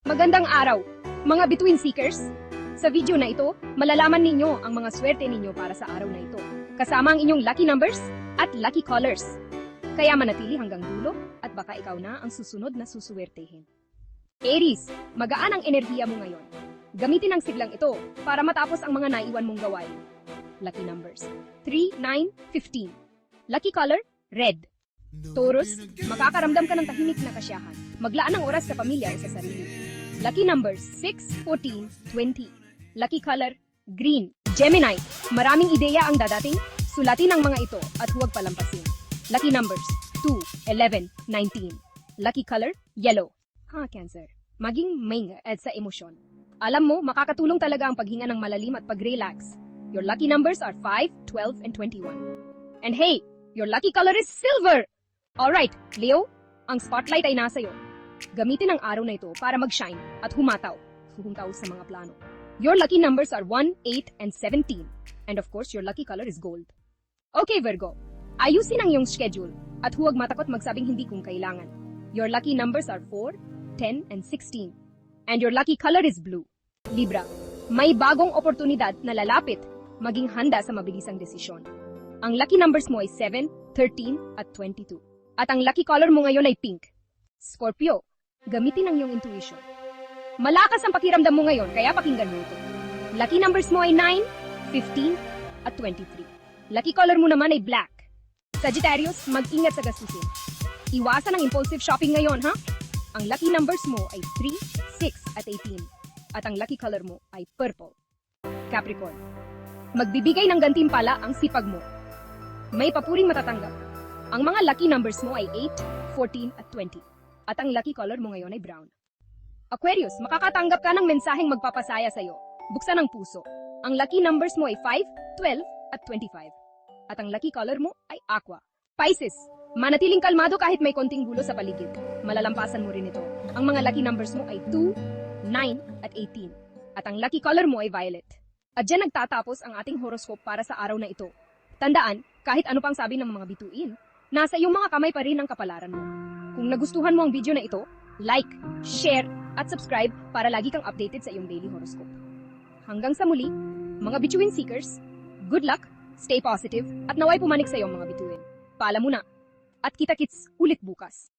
Magandang araw, mga Bituin Seekers! Sa video na ito, malalaman ninyo ang mga swerte ninyo para sa araw na ito, kasama ang inyong lucky numbers at lucky colors. Kaya manatili hanggang dulo at baka ikaw na ang susunod na susuwertehin. Aries, magaan ang enerhiya mo ngayon. Gamitin ang siglang ito para matapos ang mga naiwan mong gawain. Lucky numbers 3, 9, 15. Lucky color, red. Taurus, makakaramdam ka ng tahimik na kasiyahan. Maglaan ng oras sa pamilya o sa sarili. Lucky numbers 6, 14, 20. Lucky color, green. Gemini, maraming ideya ang dadating. Sulatin ang mga ito at huwag palampasin. Lucky numbers 2, 11, 19. Lucky color, yellow. Cancer, maging maingat sa emosyon. Alam mo, makakatulong talaga ang paghinga ng malalim at pag-relax. Your lucky numbers are 5, 12, and 21. And hey, your lucky color is silver! Alright, Leo, ang spotlight ay nasa iyo. Gamitin ang araw na ito para mag-shine at humataw sa mga plano. Your lucky numbers are 1, 8, and 17. And of course, your lucky color is gold. Okay, Virgo, ayusin ang iyong schedule at huwag matakot magsabing hindi kung kailangan. Your lucky numbers are 4, 10, and 16. And your lucky color is blue. Libra, may bagong oportunidad na lalapit. Maging handa sa mabilisang desisyon. Ang lucky numbers mo ay 7, 13, at 22. At ang lucky color mo ngayon ay pink. Scorpio, gamitin ang iyong intuition. Malakas ang pakiramdam mo ngayon, kaya pakinggan mo ito. Lucky numbers mo ay 9, 15, at 23. Lucky color mo naman ay black. Sagittarius, mag-ingat sa gastusin. Iwasan ang impulsive shopping ngayon, ha? Ang lucky numbers mo ay 3, 6, at 18. At ang lucky color mo ay purple. Capricorn, magbibigay ng gantimpala ang sipag mo. May papuring matatanggap. Ang mga lucky numbers mo ay 8, 14, at 20. At ang lucky color mo ngayon ay brown. Aquarius, makakatanggap ka ng mensaheng magpapasaya sa iyo. Buksan ang puso. Ang lucky numbers mo ay 5, 12, at 25. At ang lucky color mo ay aqua. Pisces, manatiling kalmado kahit may konting gulo sa paligid. Malalampasan mo rin ito. Ang mga lucky numbers mo ay 2, 9, at 18. At ang lucky color mo ay violet. At dyan nagtatapos ang ating horoscope para sa araw na ito. Tandaan, kahit ano pang sabi ng mga bituin, nasa iyong mga kamay pa rin ang kapalaran mo. Kung nagustuhan mo ang video na ito, like, share, at subscribe para lagi kang updated sa iyong daily horoscope. Hanggang sa muli, mga bituin seekers, good luck, stay positive, at naway pumanik sa iyong mga bituin. Paalam muna, at kita-kits ulit bukas.